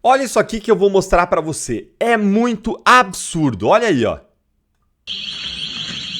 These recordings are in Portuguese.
Olha isso aqui que eu vou mostrar pra você. É muito absurdo. Olha aí, ó.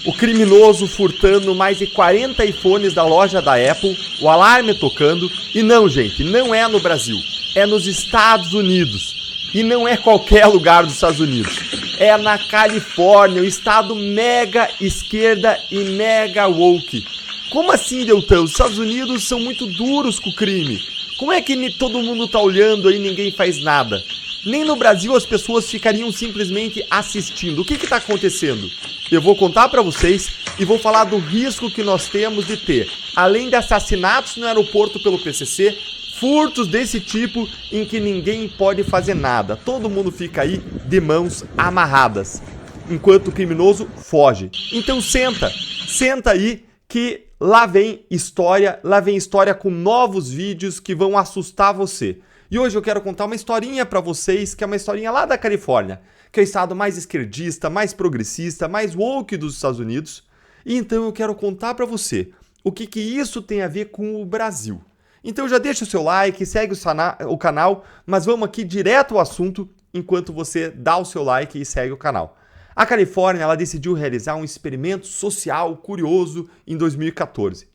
O criminoso furtando mais de 40 iPhones da loja da Apple, o alarme tocando. E não, gente, não é no Brasil. É nos Estados Unidos. E não é qualquer lugar dos Estados Unidos. É na Califórnia, o estado mega esquerda e mega woke. Como assim, Deltão? Os Estados Unidos são muito duros com o crime. Como é que todo mundo tá olhando aí e ninguém faz nada? Nem no Brasil as pessoas ficariam simplesmente assistindo. O que está acontecendo? Eu vou contar para vocês e vou falar do risco que nós temos de ter, além de assassinatos no aeroporto pelo PCC, furtos desse tipo em que ninguém pode fazer nada. Todo mundo fica aí de mãos amarradas, enquanto o criminoso foge. Então senta aí que lá vem história com novos vídeos que vão assustar você. E hoje eu quero contar uma historinha pra vocês, que é uma historinha lá da Califórnia, que é o estado mais esquerdista, mais progressista, mais woke dos Estados Unidos. E então eu quero contar pra você o que isso tem a ver com o Brasil. Então já deixa o seu like, segue o canal, mas vamos aqui direto ao assunto enquanto você dá o seu like e segue o canal. A Califórnia ela decidiu realizar um experimento social curioso em 2014,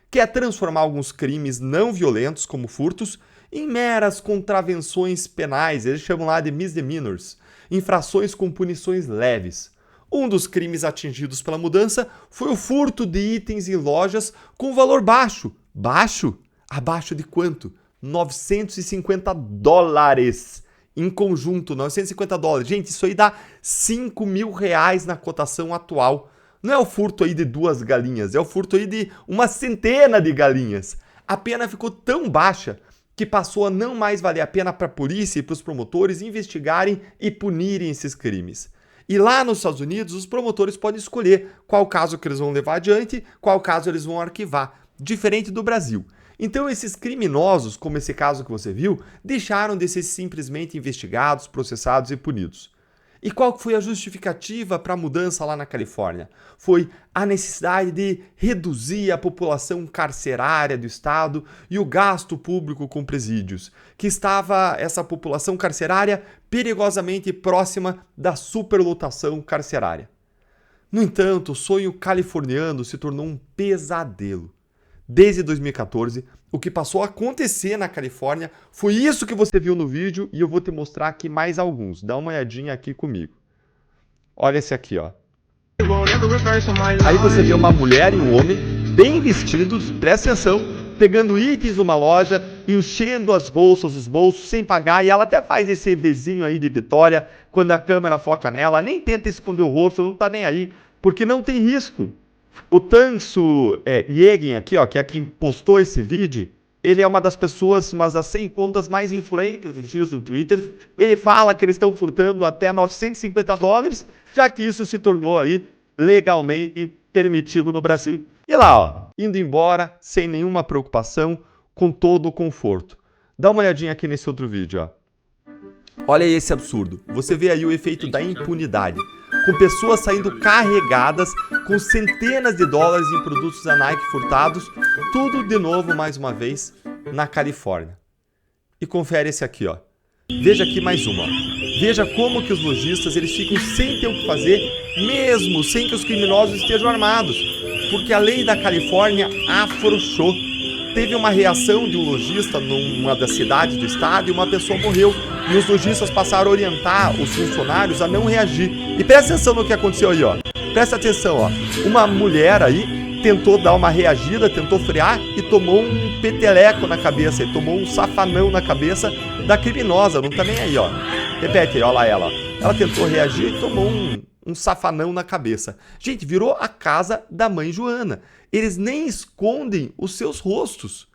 que é transformar alguns crimes não violentos, como furtos, em meras contravenções penais, eles chamam lá de misdemeanors, infrações com punições leves. Um dos crimes atingidos pela mudança foi o furto de itens em lojas com valor baixo. Baixo? Abaixo de quanto? $950. Em conjunto, $950. Gente, isso aí dá R$5.000 na cotação atual. Não é o furto aí de 2 galinhas, é o furto aí de uma centena de galinhas. A pena ficou tão baixa que passou a não mais valer a pena para a polícia e para os promotores investigarem e punirem esses crimes. E lá nos Estados Unidos, os promotores podem escolher qual caso que eles vão levar adiante, qual caso eles vão arquivar, diferente do Brasil. Então esses criminosos, como esse caso que você viu, deixaram de ser simplesmente investigados, processados e punidos. E qual foi a justificativa para a mudança lá na Califórnia? Foi a necessidade de reduzir a população carcerária do estado e o gasto público com presídios, que estava essa população carcerária perigosamente próxima da superlotação carcerária. No entanto, o sonho californiano se tornou um pesadelo. Desde 2014, o que passou a acontecer na Califórnia foi isso que você viu no vídeo e eu vou te mostrar aqui mais alguns. Dá uma olhadinha aqui comigo. Olha esse aqui, ó. Aí você vê uma mulher e um homem bem vestidos, presta atenção, pegando itens numa loja, enchendo os bolsos sem pagar, e ela até faz esse bezinho aí de vitória quando a câmera foca nela, nem tenta esconder o rosto, não tá nem aí, porque não tem risco. O Tansu Yegen aqui, ó, que é quem postou esse vídeo, ele é uma das pessoas, uma das 100 contas mais influentes do Twitter. Ele fala que eles estão furtando até $950, já que isso se tornou aí legalmente permitido no Brasil. E lá, ó, indo embora sem nenhuma preocupação, com todo o conforto. Dá uma olhadinha aqui nesse outro vídeo, ó. Olha esse absurdo. Você vê aí o efeito da impunidade, com pessoas saindo carregadas com centenas de dólares em produtos da Nike furtados, tudo de novo, mais uma vez, na Califórnia. E confere esse aqui, ó. Veja aqui mais uma, ó. Veja como que os lojistas eles ficam sem ter o que fazer, mesmo sem que os criminosos estejam armados, porque a lei da Califórnia afrouxou. Teve uma reação de um lojista numa das cidades do estado e uma pessoa morreu. E os lojistas passaram a orientar os funcionários a não reagir. E presta atenção no que aconteceu aí, ó. Presta atenção, ó. Uma mulher aí tentou dar uma reagida, tentou frear e tomou um peteleco na cabeça. E tomou um safanão na cabeça da criminosa. Não tá nem aí, ó. Repete aí, ó lá ela. Ela tentou reagir e tomou um safanão na cabeça. Gente, virou a casa da mãe Joana. Eles nem escondem os seus rostos.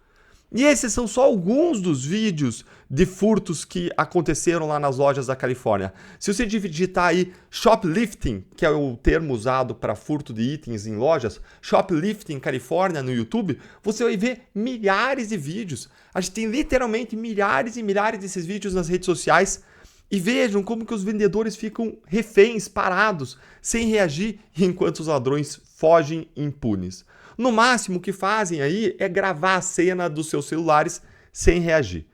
E esses são só alguns dos vídeos de furtos que aconteceram lá nas lojas da Califórnia. Se você digitar aí shoplifting, que é o termo usado para furto de itens em lojas, shoplifting Califórnia no YouTube, você vai ver milhares de vídeos. A gente tem literalmente milhares e milhares desses vídeos nas redes sociais. E vejam como que os vendedores ficam reféns, parados, sem reagir, enquanto os ladrões fogem impunes. No máximo, o que fazem aí é gravar a cena dos seus celulares sem reagir.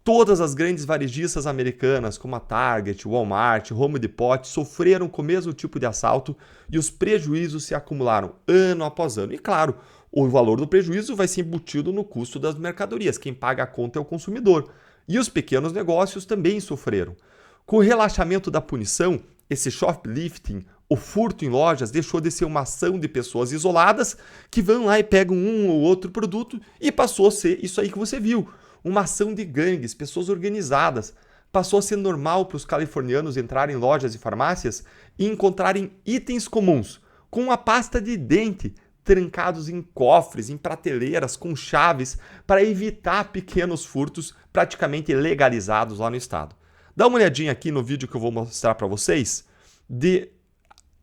Todas as grandes varejistas americanas, como a Target, Walmart, Home Depot, sofreram com o mesmo tipo de assalto e os prejuízos se acumularam ano após ano. E claro, o valor do prejuízo vai ser embutido no custo das mercadorias. Quem paga a conta é o consumidor. E os pequenos negócios também sofreram. Com o relaxamento da punição, esse shoplifting, o furto em lojas, deixou de ser uma ação de pessoas isoladas que vão lá e pegam um ou outro produto e passou a ser isso aí que você viu. Uma ação de gangues, pessoas organizadas. Passou a ser normal para os californianos entrarem em lojas e farmácias e encontrarem itens comuns, com uma pasta de dente, trancados em cofres, em prateleiras, com chaves, para evitar pequenos furtos praticamente legalizados lá no estado. Dá uma olhadinha aqui no vídeo que eu vou mostrar para vocês de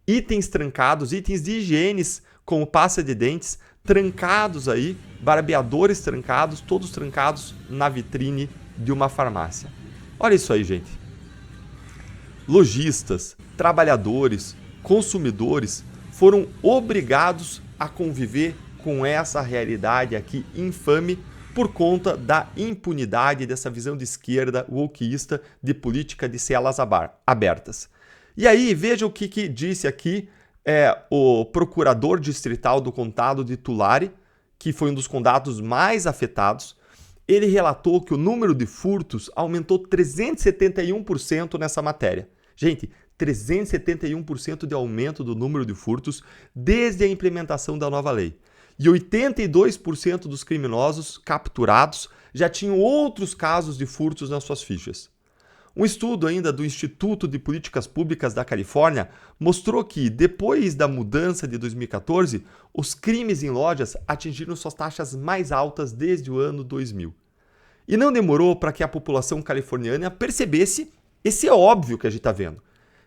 itens trancados, itens de higiene, como pasta de dentes, trancados aí, barbeadores trancados, todos trancados na vitrine de uma farmácia. Olha isso aí, gente. Lojistas, trabalhadores, consumidores foram obrigados a conviver com essa realidade aqui infame por conta da impunidade dessa visão de esquerda wokeísta de política de celas abertas. E aí, veja o que disse aqui o procurador distrital do condado de Tulare, que foi um dos condados mais afetados. Ele relatou que o número de furtos aumentou 371% nessa matéria. Gente, 371% de aumento do número de furtos desde a implementação da nova lei. E 82% dos criminosos capturados já tinham outros casos de furtos nas suas fichas. Um estudo ainda do Instituto de Políticas Públicas da Califórnia mostrou que, depois da mudança de 2014, os crimes em lojas atingiram suas taxas mais altas desde o ano 2000. E não demorou para que a população californiana percebesse esse óbvio que a gente está vendo.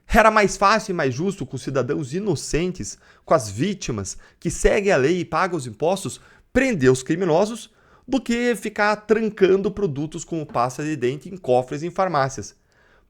Era mais fácil e mais justo com os cidadãos inocentes, com as vítimas que seguem a lei e pagam os impostos, prender os criminosos, do que ficar trancando produtos como pasta de dente em cofres em farmácias.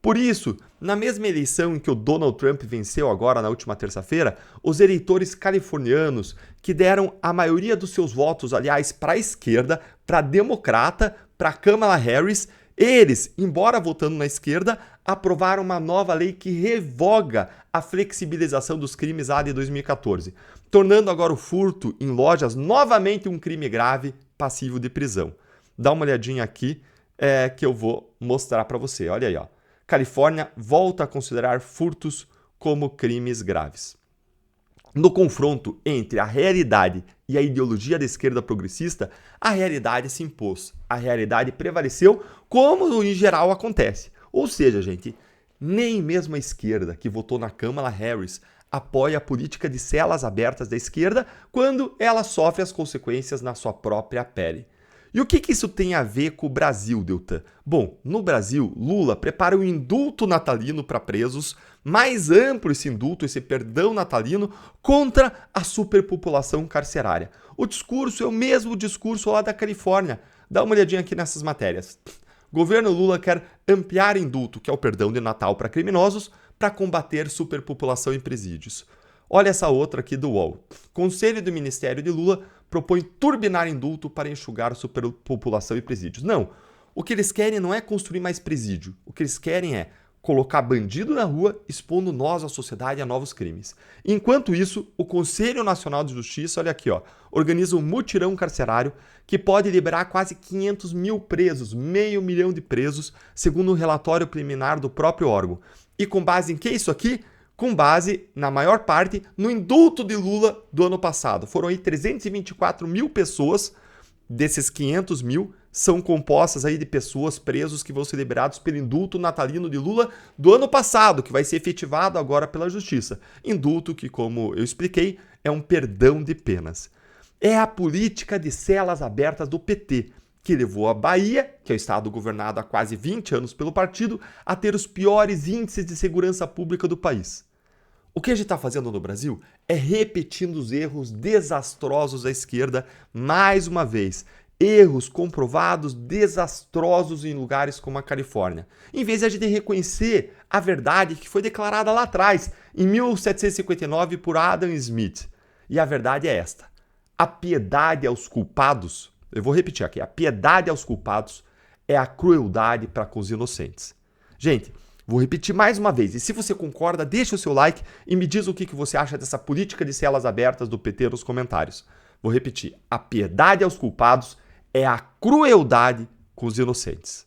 Por isso, na mesma eleição em que o Donald Trump venceu agora na última terça-feira, os eleitores californianos, que deram a maioria dos seus votos, aliás, para a esquerda, para a democrata, para Kamala Harris, eles, embora votando na esquerda, aprovaram uma nova lei que revoga a flexibilização dos crimes lá de 2014, tornando agora o furto em lojas novamente um crime grave, passivo de prisão. Dá uma olhadinha aqui que eu vou mostrar para você. Olha aí, ó. Califórnia volta a considerar furtos como crimes graves. No confronto entre a realidade e a ideologia da esquerda progressista, a realidade se impôs, a realidade prevaleceu, como em geral acontece. Ou seja, gente, nem mesmo a esquerda, que votou na Kamala Harris, apoia a política de celas abertas da esquerda quando ela sofre as consequências na sua própria pele. E o que isso tem a ver com o Brasil, Deltan? Bom, no Brasil, Lula prepara um indulto natalino para presos, mais amplo esse indulto, esse perdão natalino, contra a superpopulação carcerária. O discurso é o mesmo discurso lá da Califórnia. Dá uma olhadinha aqui nessas matérias. Governo Lula quer ampliar indulto, que é o perdão de Natal para criminosos, para combater superpopulação em presídios. Olha essa outra aqui do UOL. Conselho do Ministério de Lula propõe turbinar indulto para enxugar superpopulação em presídios. Não, o que eles querem não é construir mais presídio. O que eles querem é colocar bandido na rua, expondo nós, a sociedade, a novos crimes. Enquanto isso, o Conselho Nacional de Justiça, olha aqui, ó, organiza um mutirão carcerário que pode liberar quase 500 mil presos, 500 mil de presos, segundo um relatório preliminar do próprio órgão. E com base em que isso aqui? Com base, na maior parte, no indulto de Lula do ano passado. Foram aí 324 mil pessoas, desses 500 mil, são compostas aí de pessoas presos que vão ser liberados pelo indulto natalino de Lula do ano passado, que vai ser efetivado agora pela Justiça. Indulto que, como eu expliquei, é um perdão de penas. É a política de celas abertas do PT, que levou a Bahia, que é o estado governado há quase 20 anos pelo partido, a ter os piores índices de segurança pública do país. O que a gente está fazendo no Brasil é repetindo os erros desastrosos da esquerda mais uma vez. Erros comprovados desastrosos em lugares como a Califórnia. Em vez de a gente reconhecer a verdade que foi declarada lá atrás, em 1759, por Adam Smith. E a verdade é esta. A piedade aos culpados, eu vou repetir aqui, a piedade aos culpados é a crueldade para com os inocentes. Gente, vou repetir mais uma vez. E se você concorda, deixa o seu like e me diz o que você acha dessa política de celas abertas do PT nos comentários. Vou repetir. A piedade aos culpados é a crueldade com os inocentes.